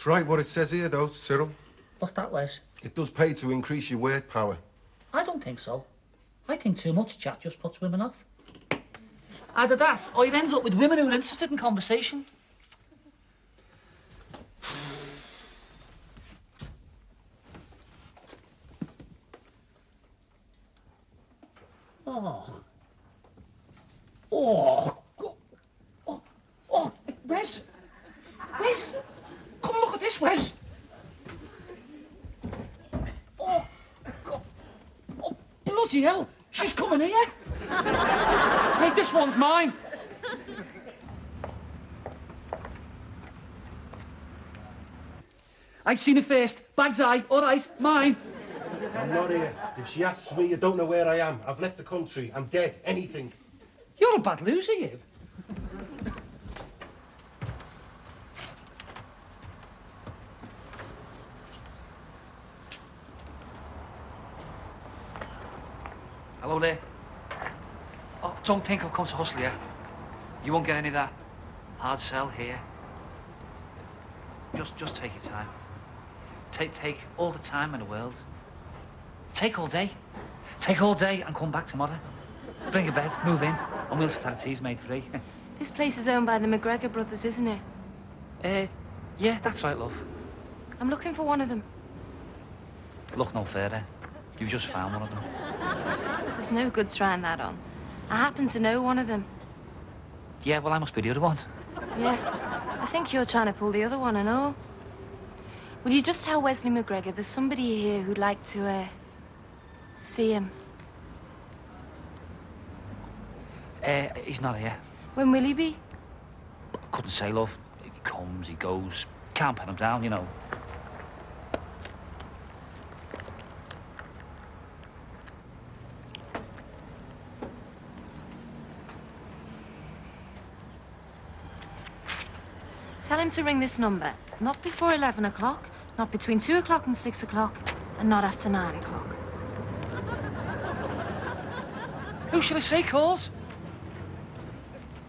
It's right what it says here, though, Cyril. What's that, Wes? It does pay to increase your word power. I don't think so. I think too much chat just puts women off. Either that, or it ends up with women who are interested in conversation. Oh, Wes! Wes! Come look at this, Wes! Oh, God. Oh, bloody hell! She's coming here! Hey, this one's mine! I'd seen it first. Bag's eye. All right, mine. I'm not here. If she asks me, you don't know where I am. I've left the country. I'm dead. Anything. You're a bad loser, you. Hello there. Oh, don't think I've come to hustle you. You won't get any of that hard sell here. Just take your time. Take all the time in the world. Take all day. Take all day and come back tomorrow. Bring a bed, move in, and we'll supply the teas made free. This place is owned by the McGregor brothers, isn't it? Yeah, that's right, love. I'm looking for one of them. Look no further. You've just found one of them. There's no good trying that on. I happen to know one of them. Yeah, well, I must be the other one. Yeah, I think you're trying to pull the other one and all. Will you just tell Wesley McGregor there's somebody here who'd like to, see him? He's not here. When will he be? Couldn't say, love. He comes, he goes. Can't pin him down, you know. Tell him to ring this number. Not before 11 o'clock, not between 2 o'clock and 6 o'clock, and not after 9 o'clock. Who shall I say calls?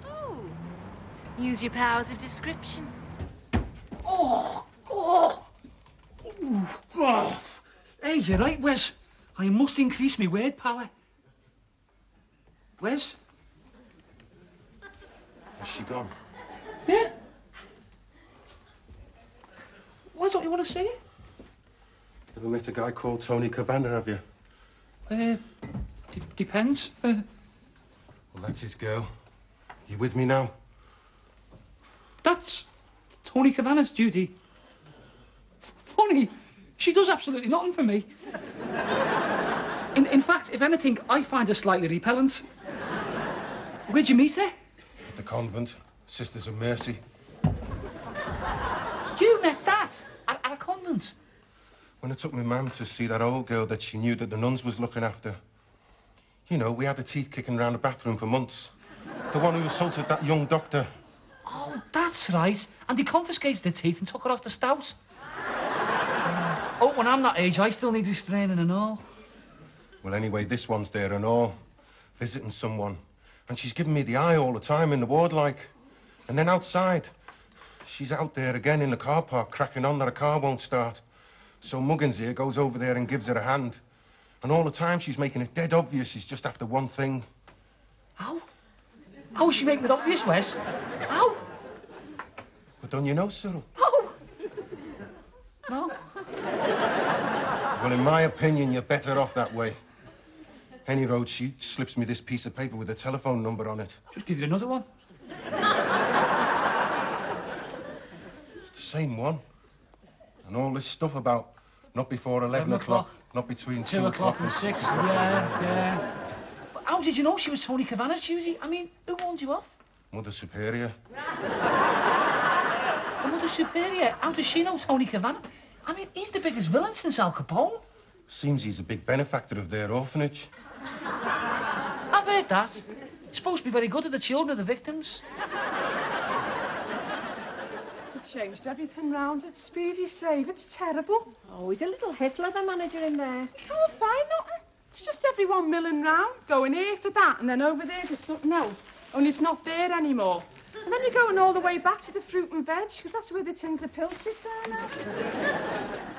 Oh. Use your powers of description. Oh. Hey, you're right, Wes. I must increase my word power. Wes? Has she gone? Yeah. Why don't you want to see it? Ever met a guy called Tony Cavanagh, have you? Depends. Well, that's his girl. You with me now? That's Tony Cavanagh's duty. Funny, she does absolutely nothing for me. In fact, if anything, I find her slightly repellent. Where'd you meet her? At the convent. Sisters of Mercy. You met that? At a convent? When I took my mum to see that old girl that she knew that the nuns was looking after. You know, we had the teeth kicking around the bathroom for months. The one who assaulted that young doctor. Oh, that's right. And they confiscated the teeth and took her off the stout. Oh, when I'm that age, I still need restraining and all. Well, anyway, this one's there and all. Visiting someone. And she's giving me the eye all the time in the ward, like. And then outside, she's out there again in the car park, cracking on that a car won't start. So Muggins here goes over there and gives her a hand. And all the time she's making it dead obvious she's just after one thing. How? How is she making it obvious, Wes? How? But don't you know, Cyril? How? No. Well, in my opinion, you're better off that way. Any road, she slips me this piece of paper with a telephone number on it. Just give you another one. It's the same one. And all this stuff about not before 11 o'clock, not between 2 o'clock and 6. Yeah. But how did you know she was Tony Cavanagh's duty? I mean, who warned you off? Mother Superior. The Mother Superior? How does she know Tony Cavanagh? I mean, he's the biggest villain since Al Capone. Seems he's a big benefactor of their orphanage. I've heard that. He's supposed to be very good at the children of the victims. Changed everything round at Speedy Save. It's terrible. Oh, he's a little Hitler, the manager in there. Oh, fine, nothing. It's just everyone milling round, going here for that and then over there for something else. Only it's not there anymore. And then you're going all the way back to the fruit and veg, because that's where the tins of pilchards are now.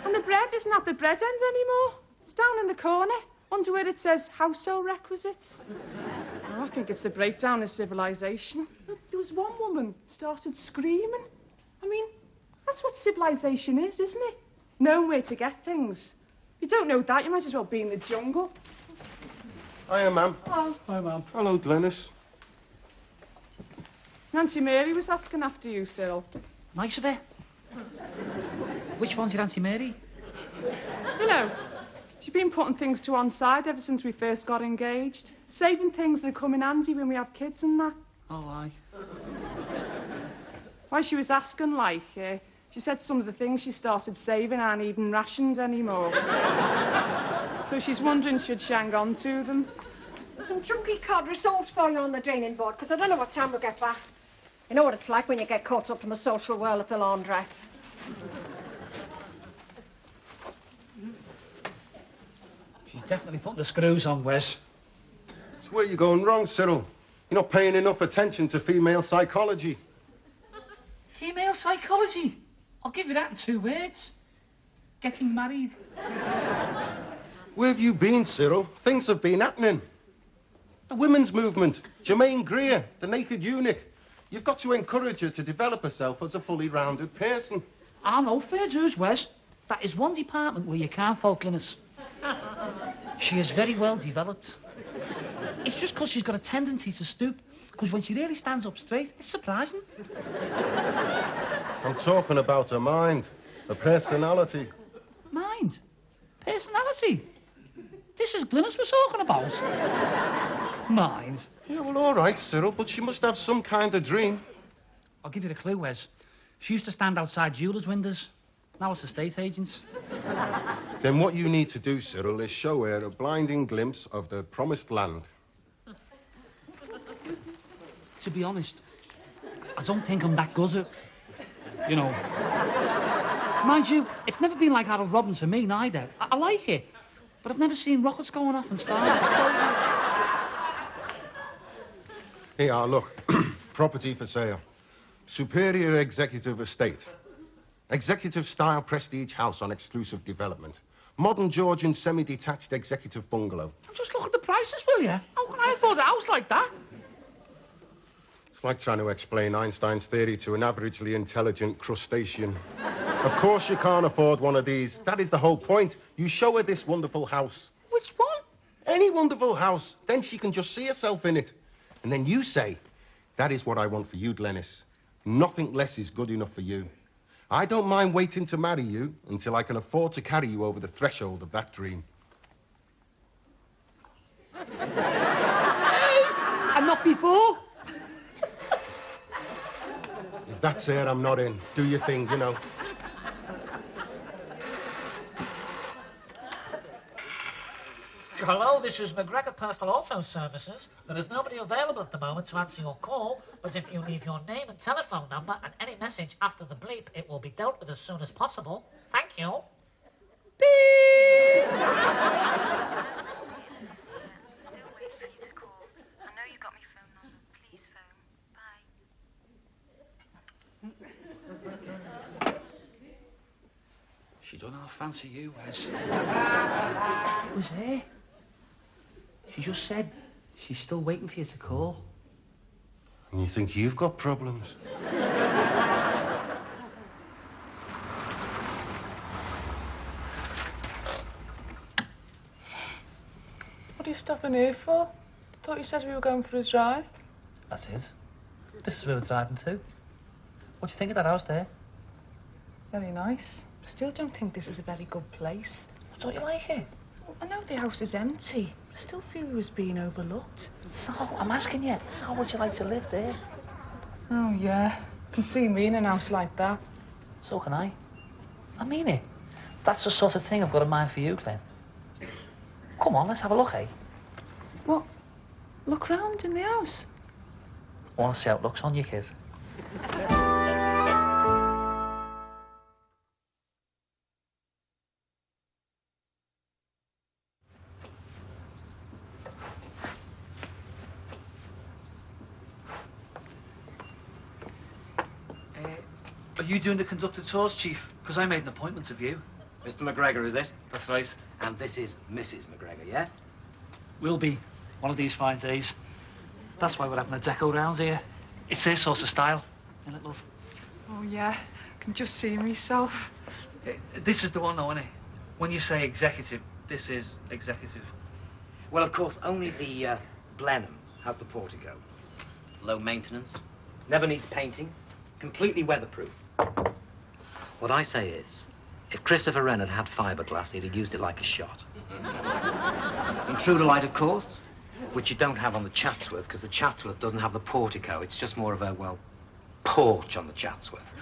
And the bread isn't at the bread end anymore. It's down in the corner, under where it says household requisites. Oh, I think it's the breakdown of civilization. There was one woman started screaming. I mean, that's what civilization is, isn't it? Knowing where to get things. If you don't know that, you might as well be in the jungle. Hiya, ma'am. Oh. Hi, Mum. Hello, Glenys. Auntie Mary was asking after you, Cyril. Nice of her. Which one's your Auntie Mary? You know, she's been putting things to one side ever since we first got engaged. Saving things that come in handy when we have kids and that. Oh, aye. Why she was asking, like, she said some of the things she started saving aren't even rationed anymore. So she's wondering should she hang on to them. Some chunky cod results for you on the draining board, because I don't know what time we'll get back. You know what it's like when you get caught up in the social world at the laundrette. She's definitely putting the screws on, Wes. It's where you're going wrong, Cyril. You're not paying enough attention to female psychology. Female psychology. I'll give you that in 2 words. Getting married. Where have you been, Cyril? Things have been happening. The women's movement, Jermaine Greer, the naked eunuch. You've got to encourage her to develop herself as a fully rounded person. I know fair dues, Wes. That is one department where you can't fault Glynis. She is very well developed. It's just because she's got a tendency to stoop, because when she really stands up straight, it's surprising. I'm talking about her mind, her personality. Mind? Personality? This is Glynis we're talking about. Mind? Yeah, well, all right, Cyril, but she must have some kind of dream. I'll give you a clue, Wes. She used to stand outside jewellers' windows. Now it's estate agents. Then what you need to do, Cyril, is show her a blinding glimpse of the promised land. To be honest, I don't think I'm that good at, you know. Mind you, it's never been like Harold Robbins for me, neither. I like it, but I've never seen rockets going off and stars exploding. Here, look. Property for sale. Superior executive estate. Executive-style prestige house on exclusive development. Modern Georgian semi-detached executive bungalow. Just look at the prices, will you? How can I afford a house like that? It's like trying to explain Einstein's theory to an averagely intelligent crustacean. Of course you can't afford one of these. That is the whole point. You show her this wonderful house. Which one? Any wonderful house. Then she can just see herself in it. And then you say, that is what I want for you, Glenys. Nothing less is good enough for you. I don't mind waiting to marry you until I can afford to carry you over the threshold of that dream. And not before? If that's it, I'm not in. Do your thing, you know. Hello, this is McGregor Personal Auto Services. There is nobody available at the moment to answer your call, but if you leave your name and telephone number and any message after the bleep, it will be dealt with as soon as possible. Thank you. Beep! Still waiting for you to call. I know you got my phone number. Please phone. Bye. She don't half fancy you, Wes. It was her. She just said she's still waiting for you to call. And you think you've got problems? What are you stopping here for? Thought you said we were going for a drive. That's it. This is where we're driving to. What do you think of that house there? Very nice. I still don't think this is a very good place. Don't you like it? I know the house is empty. I still feel it was being overlooked. No, I'm asking you. How would you like to live there? Oh, yeah. I can see me in a house like that. So can I. I mean it. That's the sort of thing I've got in mind for you, Glenn. Come on, let's have a look, eh? What? Look round in the house? I want to see how it looks on you, kid. Are you doing the conductor tours, Chief? Because I made an appointment of you. Mr. McGregor, is it? That's right. And this is Mrs. McGregor, yes? Will be one of these fine days. That's why we're having a deco round here. It's their sort of style, isn't it, love? Oh, yeah. I can just see myself. This is the one, though, isn't it? When you say executive, this is executive. Well, of course, only the Blenheim has the portico. Low maintenance, never needs painting, completely weatherproof. What I say is, if Christopher Wren had had fiberglass, he'd have used it like a shot. In true to light, of course, which you don't have on the Chatsworth, because the Chatsworth doesn't have the portico. It's just more of a, well, porch on the Chatsworth.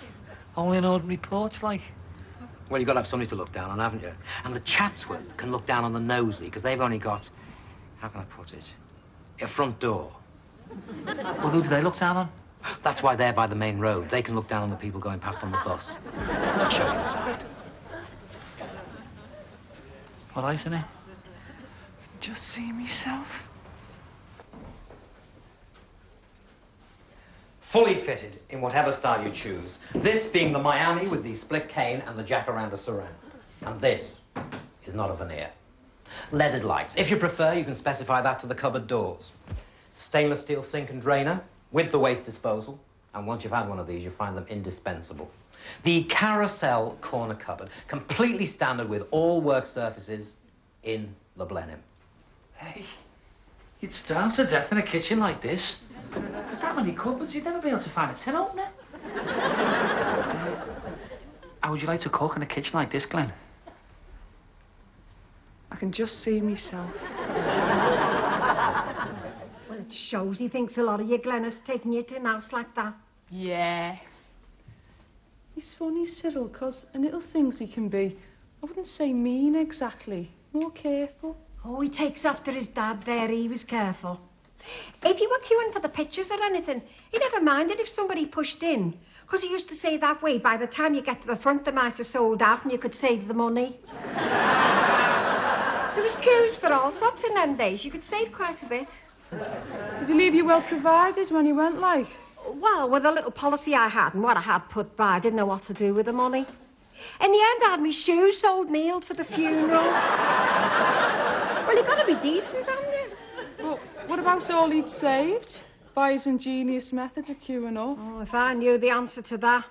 Only an ordinary porch, like? Well, you've got to have somebody to look down on, haven't you? And the Chatsworth can look down on the Knowsley, because they've only got, how can I put it, a front door. Well, who do they look down on? That's why they're by the main road. They can look down on the people going past on the bus. I'll show you inside. What ice in it? Just see myself. Fully fitted in whatever style you choose. This being the Miami with the split cane and the jacaranda surround. And this is not a veneer. Leaded lights. If you prefer, you can specify that to the cupboard doors. Stainless steel sink and drainer with the waste disposal. And once you've had one of these, you find them indispensable. The carousel corner cupboard, completely standard with all work surfaces in the Blenheim. Hey, you'd starve to death in a kitchen like this. There's that many cupboards, you'd never be able to find a tin opener. How would you like to cook in a kitchen like this, Glenn? I can just see myself. Well, it shows he thinks a lot of you, Glennis, taking you to an house like that. Yeah. He's funny, Cyril, 'cause in little things he can be, I wouldn't say mean exactly, more careful. Oh, he takes after his dad there. He was careful. If you were queuing for the pictures or anything, he never minded if somebody pushed in. 'Cause he used to say that way, by the time you get to the front, they might have sold out and you could save the money. There was queues for all sorts in them days. You could save quite a bit. Did he leave you well provided when he went, like? Well, with the little policy I had and what I had put by, I didn't know what to do with the money. In the end, I had my shoes sold nailed for the funeral. Well, you got to be decent, haven't you? Well, what about all he'd saved? By his ingenious method of queuing up? Oh, if I knew the answer to that.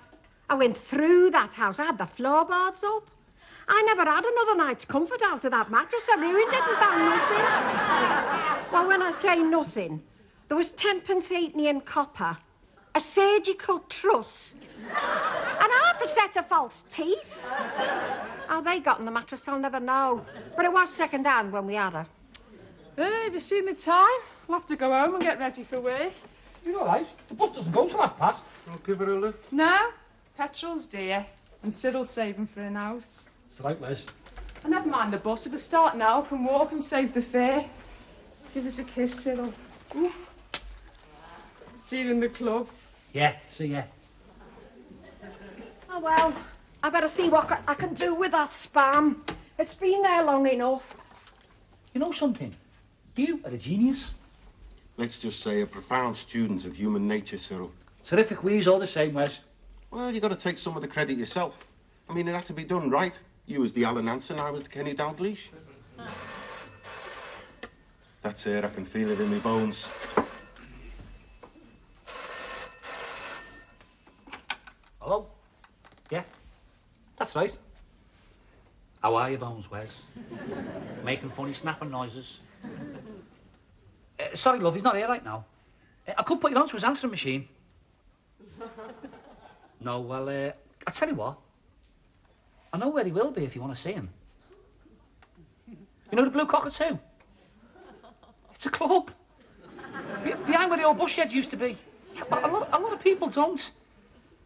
I went through that house. I had the floorboards up. I never had another night's comfort out of that mattress. I ruined it and found nothing. Well, when I say nothing, there was 10p halfpenny in copper, a surgical truss, and half a set of false teeth. How they got in the mattress, I'll never know. But it was second-hand when we had her. Hey, have you seen the time? We'll have to go home and get ready for work. You're all right. The bus doesn't go till 1:30. I'll give her a lift. No, petrol's dear, and Cyril's saving for an house. It's all right, Wes. And never mind the bus, if we start now, can walk and save the fare. Give us a kiss, Cyril. Ooh. See you in the club. Yeah, see ya. Oh, well, I better see what I can do with that spam. It's been there long enough. You know something? You are a genius. Let's just say a profound student of human nature, Cyril. Terrific wheeze all the same, Wes. Well, you got to take some of the credit yourself. I mean, it had to be done right. You was the Alan Hansen, I was the Kenny Dalglish. That's it, I can feel it in my bones. Hello? Yeah? That's right. How are you, Bones, Wes? Making funny snapping noises. Sorry, love, he's not here right now. I could put you onto his answering machine. No, well, I'll tell you what. I know where he will be if you want to see him. You know the Blue Cockatoo? It's a club. Behind where the old bus sheds used to be. But a lot of people don't.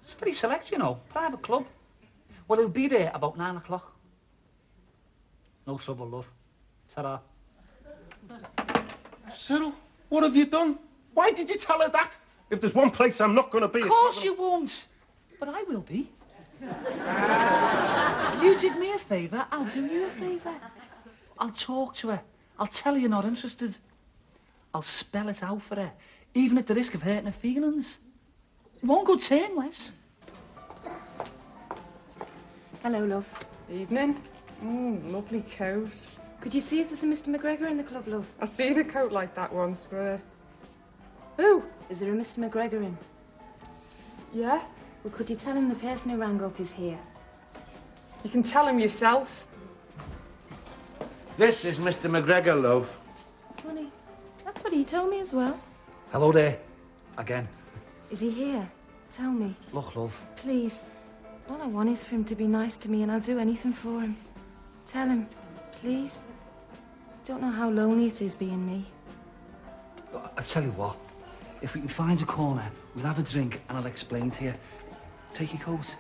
It's pretty select, you know. Private club. Well, he'll be there about 9 o'clock. No trouble, love. Ta-ra. Cyril, what have you done? Why did you tell her that? If there's one place I'm not going to be... Of course you won't. But I will be. You did me a favour, I'll do you a favour. I'll talk to her. I'll tell her you're not interested. I'll spell it out for her, even at the risk of hurting her feelings. One good turn, Wes. Hello, love. Evening. Lovely coat. Could you see if there's a Mr. McGregor in the club, love? I seen a coat like that once for Who? Is there a Mr. McGregor in? Yeah? Well, could you tell him the person who rang up is here? You can tell him yourself. This is Mr. McGregor, love. Funny. That's what he told me as well. Hello there. Again. Is he here? Tell me. Look, love. Please. All I want is for him to be nice to me, and I'll do anything for him. Tell him, please. You don't know how lonely it is being me. I'll tell you what. If we can find a corner, we'll have a drink and I'll explain to you. Take your coat.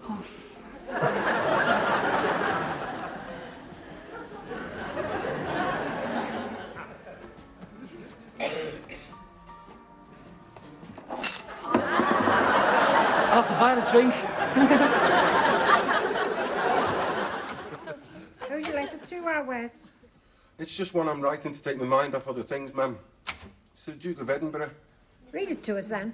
Oh. I'll have to buy a drink. Who's your letter to, Wes? It's just one I'm writing to take my mind off other things, ma'am. It's to the Duke of Edinburgh. Read it to us, then.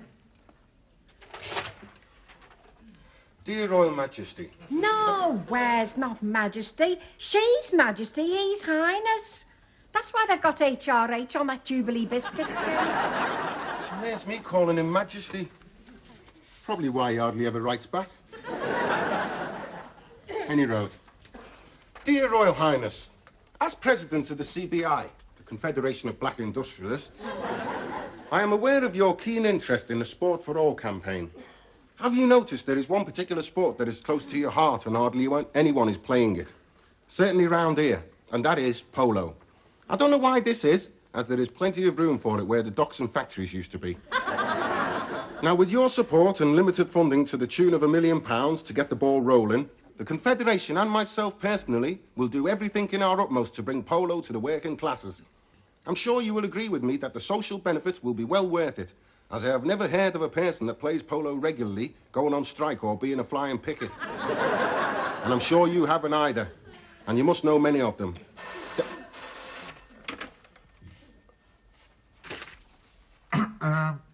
Dear Royal Majesty. No, Wes, not Majesty. She's Majesty, he's Highness. That's why they've got HRH on that Jubilee biscuit. And there's me calling him Majesty. Probably why he hardly ever writes back. And he wrote, Dear Royal Highness, as President of the CBI, the Confederation of Black Industrialists, I am aware of your keen interest in the Sport for All campaign. Have you noticed there is one particular sport that is close to your heart and hardly anyone is playing it? Certainly round here, and that is polo. I don't know why this is, as there is plenty of room for it where the docks and factories used to be. Now, with your support and limited funding to the tune of £1 million to get the ball rolling, the Confederation and myself personally will do everything in our utmost to bring polo to the working classes. I'm sure you will agree with me that the social benefits will be well worth it, as I have never heard of a person that plays polo regularly going on strike or being a flying picket. And I'm sure you haven't either, and you must know many of them.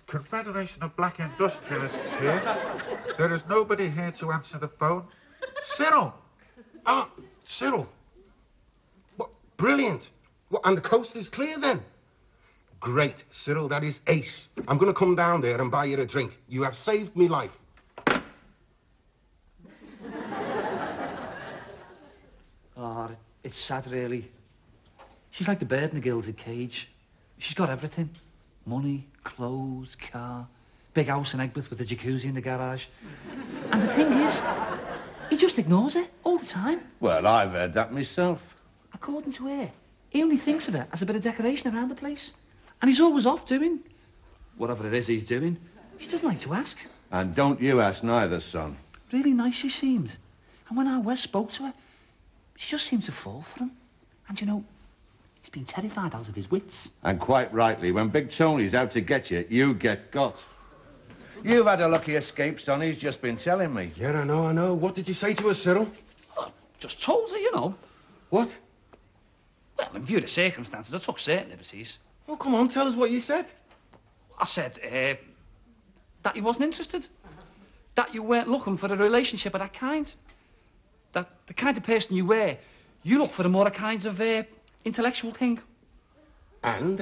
Confederation of Black Industrialists here. There is nobody here to answer the phone. Cyril! Ah, Cyril. What? Brilliant. What, and the coast is clear then? Great, Cyril, that is ace. I'm going to come down there and buy you a drink. You have saved me life. Oh, it's sad, really. She's like the bird in the gilded cage. She's got everything. Money, clothes, car, big house in Egbert with a jacuzzi in the garage. And the thing is, he just ignores it all the time. Well, I've heard that myself. According to her, he only thinks of it as a bit of decoration around the place. And he's always off doing whatever it is he's doing. She doesn't like to ask. And don't you ask neither, son. Really nice she seemed. And when our Wes spoke to her, she just seemed to fall for him. And you know, he's been terrified out of his wits. And quite rightly, when Big Tony's out to get you, you get got. You've had a lucky escape, son. He's just been telling me. Yeah, I know. What did you say to her, Cyril? Well, just told her, you know. What? Well, in view of the circumstances, I took certain liberties. Oh, come on, tell us what you said. I said, that you wasn't interested. That you weren't looking for a relationship of that kind. That the kind of person you were, you look for a more kind of, intellectual thing. And?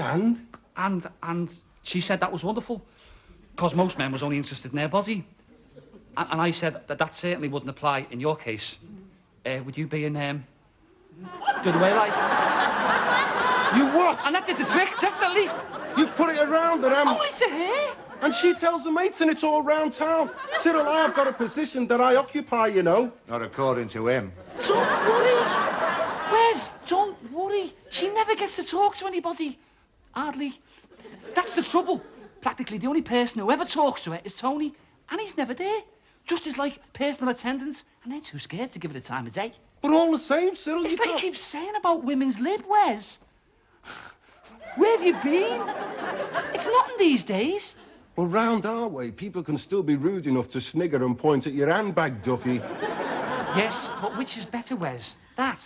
And she said that was wonderful. Because most men was only interested in their body. And I said that certainly wouldn't apply in your case. Would you be in, the other way, like? You what? And that did the trick, definitely. You've put it around her, Only to her. And she tells her mates and it's all round town. Cyril, I have got a position that I occupy, you know. Not according to him. Don't worry. Wes, don't worry. She never gets to talk to anybody. Hardly. That's the trouble. Practically the only person who ever talks to her is Tony, and he's never there. Just as like personal attendants, and they're too scared to give it the time of day. But all the same, Cyril, It's like you keep saying about women's lib, Wes. Where have you been? It's nothing these days. Well, round our way, people can still be rude enough to snigger and point at your handbag, ducky. Yes, but which is better, Wes? That,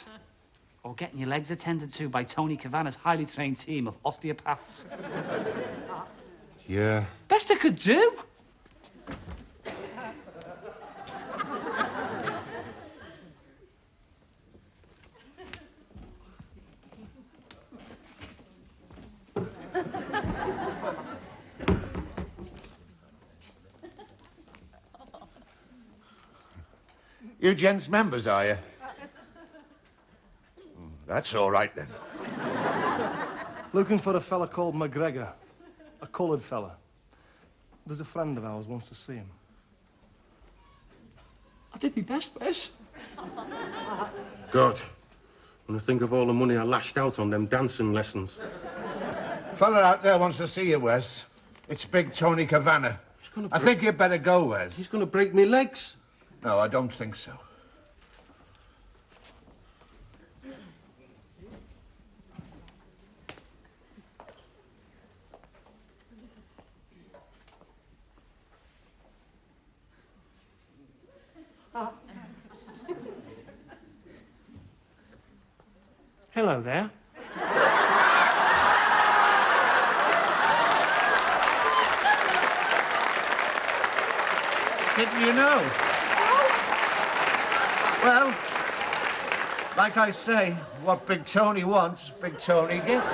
or getting your legs attended to by Tony Cavanagh's highly trained team of osteopaths? Yeah. Best I could do. You gents members, are you? That's all right, then. Looking for a fella called McGregor. A coloured fella. There's a friend of ours wants to see him. I did my best, Wes. God, when I think of all the money I lashed out on them dancing lessons. Fella out there wants to see you, Wes. It's Big Tony Cavanagh. I think you'd better go, Wes. He's gonna break me legs. No, I don't think so. Hello there. Didn't you know? Well, like I say, what Big Tony wants, Big Tony gets.